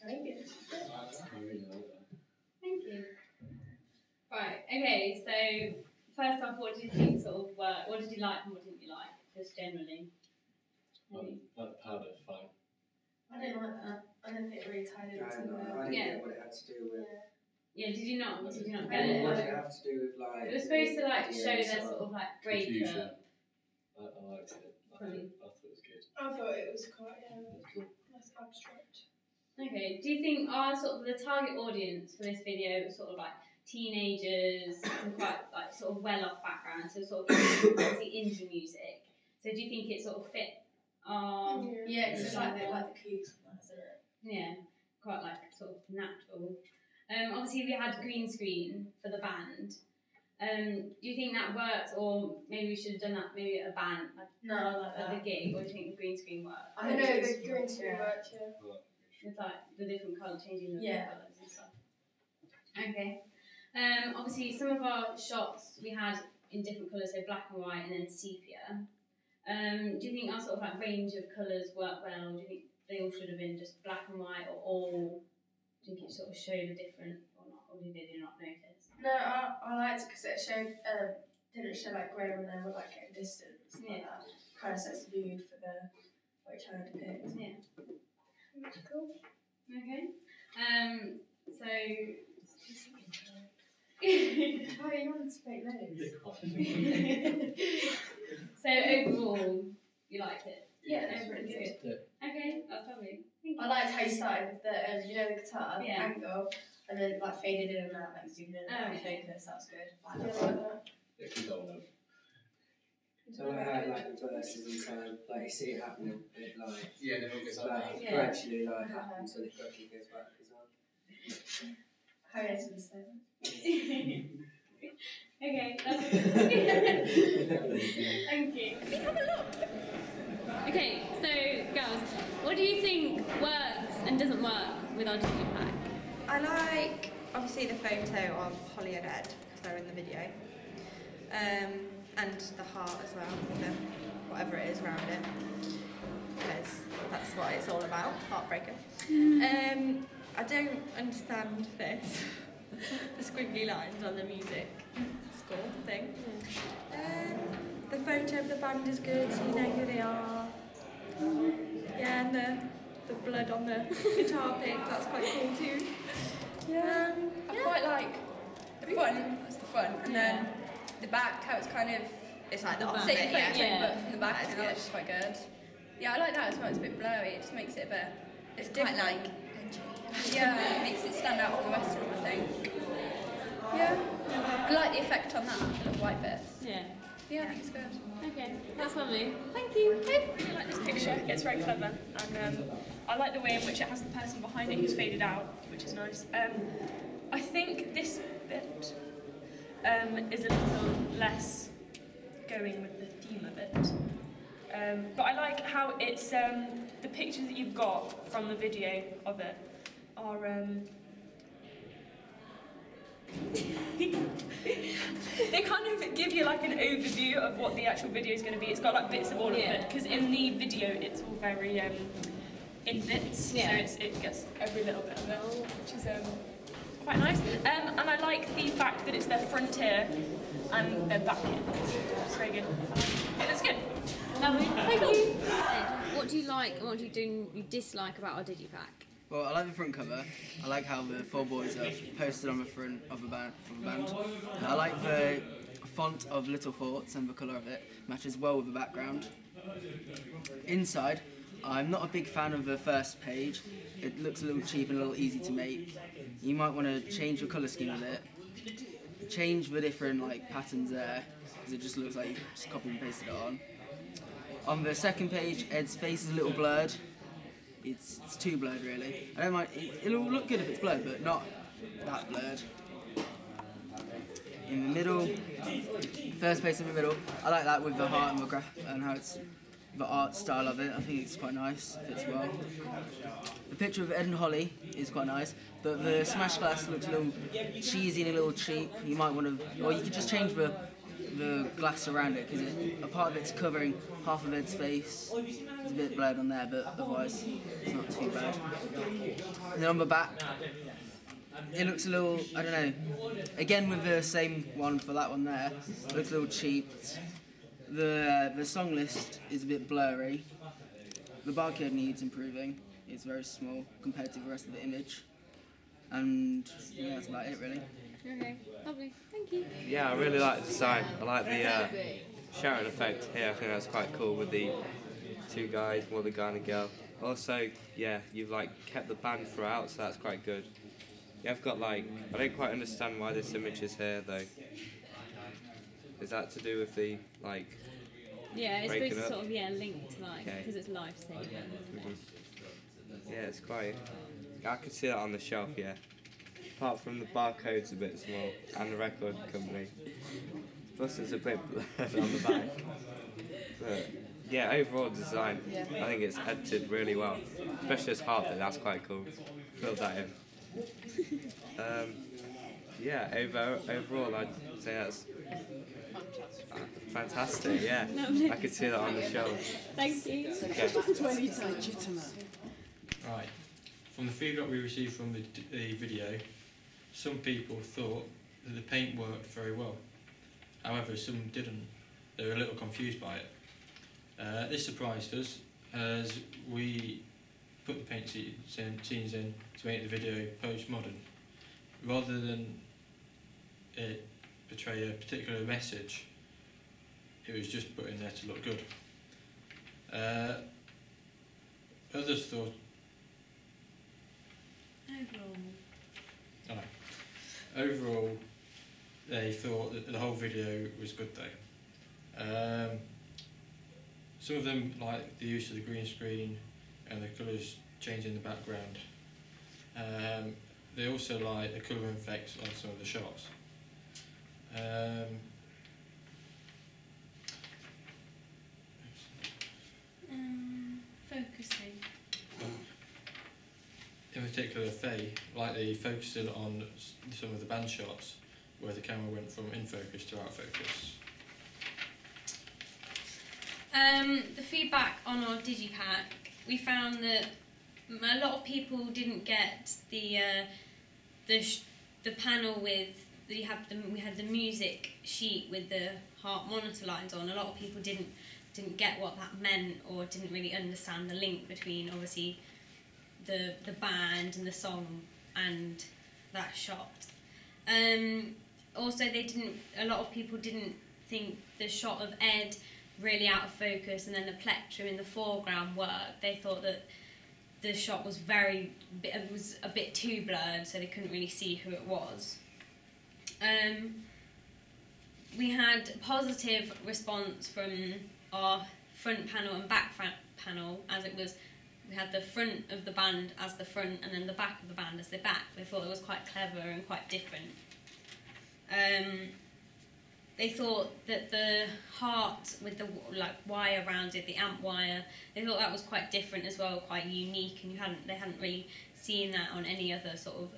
Very good. I really like that. Thank you. Right, okay, so first off, what did you think sort of worked? What did you like and what didn't you like, just generally? That powder, fine. I didn't like that. I didn't think it really tied into I didn't get what it had to do with. Yeah, did you not get What it? did it have to do with like? It was supposed to like show their sort of like Confusion. breakup. I liked it. I thought it was good. I thought it was quite nice abstract. Okay, do you think our sort of the target audience for this video was sort of like teenagers and quite like sort of well-off backgrounds, so sort of obviously into music? So do you think it sort of fit? Yeah, it's just like the keys, isn't it? Yeah, quite like sort of natural. Obviously we had green screen for the band. Do you think that works, or maybe we should have done that maybe at a band, No, I like at that. the gig, or do you think the green screen worked? I know the green screen worked, yeah. With like the different colour, changing the Yeah. colours and stuff. Okay. Obviously some of our shots we had in different colours, so black and white and then sepia. Do you think our sort of like range of colours worked well? Do you think they all should have been just black and white, or all? Do you think it sort of showed a different, or not? Or did you not notice? No, I liked it because it showed, didn't show like grey when they were like getting distance. Like that kind of sets the mood for what you're trying to depict. Yeah. That's cool. Okay. So. Oh, you wanted to make notes. So overall, you liked it? Yeah, Overall, really it's good. Okay, that's lovely. Thank you. I liked how you started with the, the guitar Yeah. angle, and then like faded in and out, like zoomed in and out, Oh, yeah. focus. That was good. I Yeah, liked I that. like that. It can go on. So I had like the verses inside, like you see it happening, it like Yeah, then it goes like Yeah. gradually like happens and it gradually goes back as well. How you to the same. Okay, that's Thank you. Have a look. Okay, so girls, what do you think works and doesn't work with our digipack? I like, obviously, the photo of Holly and Ed, because they're in the video. And the heart as well, with the whatever it is around it. Because that's what it's all about, heartbreaker. I don't understand this. The squiggly lines on the music score thing. The photo of the band is good, so you know who they are. Yeah, and the blood on the guitar pick, that's quite cool too. I quite like the front, that's the front, and then the back, how it's kind of It's like the same opposite, photo, yeah. but from the back, That's yeah, good. it's quite good. Yeah, I like that as well, it's a bit blurry, it just makes it a bit, it's Quite different. like Yeah, it makes it stand out from the rest of them, I think. Yeah, I like the effect on that, the little white bits. Yeah. Yeah, I think it's good. Okay, that's lovely. Thank you. I really like this picture, it's very clever, and I like the way in which it has the person behind it who's faded out, which is nice. I think this bit is a little less going with the theme of it. But I like how it's, the pictures that you've got from the video of it are, they kind of give you like an overview of what the actual video is going to be. It's got like bits of all of it, because in the video it's all very in bits, so it gets every little bit of it, which is quite nice. And I like the fact that it's their frontier and their back end. It's very good. Yeah, that's good. Lovely. Thank you. What do you like and what do you dislike about our digipack? Well, I like the front cover. I like how the four boys are posted on the front of the band. And I like the font of Little Thoughts and the colour of it matches well with the background. Inside, I'm not a big fan of the first page. It looks a little cheap and a little easy to make. You might want to change the colour scheme of it. Change the different patterns there, because it just looks like you just copied and pasted it on. On the second page, Ed's face is a little blurred. It's too blurred, really. I don't mind. It'll look good if it's blurred, but not that blurred. In the middle, first page in the middle, I like that with the heart and the graph and how it's the art style of it. I think it's quite nice, fits well. The picture of Ed and Holly is quite nice, but the smash glass looks a little cheesy and a little cheap. You might want to, or you could just change the the glass around it because a part of it's covering half of Ed's face. It's a bit blurred on there, but otherwise it's not too bad. And then on the back, it looks a little, I don't know, again with the same one for that one there, it looks a little cheap. The song list is a bit blurry. The barcode needs improving. It's very small compared to the rest of the image. And yeah, that's about it really. Okay, lovely. Thank you. Yeah, I really like the design. I like the sharing effect here. I think that's quite cool with the two guys, well, the guy and the girl. Also, yeah, you've like kept the band throughout, so that's quite good. Yeah, I've got like, I don't quite understand why this image is here though. Is that to do with the like? Yeah, it's breaking supposed to up? sort of link to like because it's life saving. Yeah, it's quite. I could see that on the shelf. Yeah. Apart from the barcode's a bit small and the record company. Plus it's a bit blurred on the back. But yeah, overall design, I think it's edited really well. Especially this heart bit, that's quite cool. Filled that in. Yeah, overall I'd say that's fantastic, yeah. I could see that on the shelf. Thank you. Right. From the feedback we received from the video, some people thought that the paint worked very well. However, some didn't. They were a little confused by it. This surprised us as we put the paint scenes in to make the video post-modern. Rather than it portray a particular message, it was just put in there to look good. Others thought overall, they thought that the whole video was good though. Some of them liked the use of the green screen and the colours changing the background. They also like the colour effects on some of the shots. Focusing. In particular, Faye, like the focusing on some of the band shots where the camera went from in focus to out of focus. The feedback on our digipack, we found that a lot of people didn't get the panel with we had the music sheet with the heart monitor lines on. A lot of people didn't get what that meant or didn't really understand the link between obviously the band and the song and that shot. Also, a lot of people didn't think the shot of Ed really out of focus and then the plectrum in the foreground worked. They thought that the shot was a bit too blurred, so they couldn't really see who it was. We had positive response from our front panel and back panel, as it was. We had the front of the band as the front and then the back of the band as the back. They thought it was quite clever and quite different. They thought that the heart with the wire around it, the amp wire, they thought that was quite different as well, quite unique, and they hadn't really seen that on any other sort of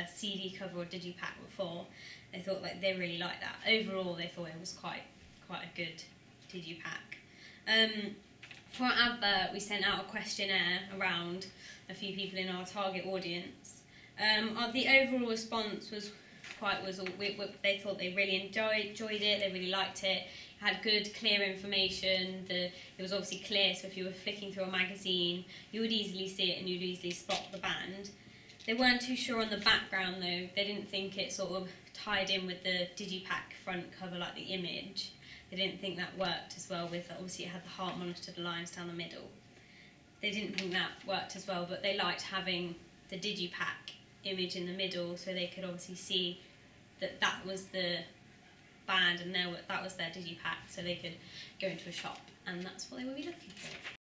CD cover or digipack before. They thought they really liked that. Overall, they thought it was quite a good digipack. For our advert, we sent out a questionnaire around a few people in our target audience. The overall response was they thought they really enjoyed it, they really liked it, had good, clear information, it was obviously clear, so if you were flicking through a magazine, you would easily see it and you'd easily spot the band. They weren't too sure on the background though, they didn't think it sort of tied in with the digipack front cover like the image. They didn't think that worked as well with, obviously it had the heart monitored lines down the middle. They didn't think that worked as well, but they liked having the digipack image in the middle so they could obviously see that was the band and that was their digipack, so they could go into a shop and that's what they would be looking for.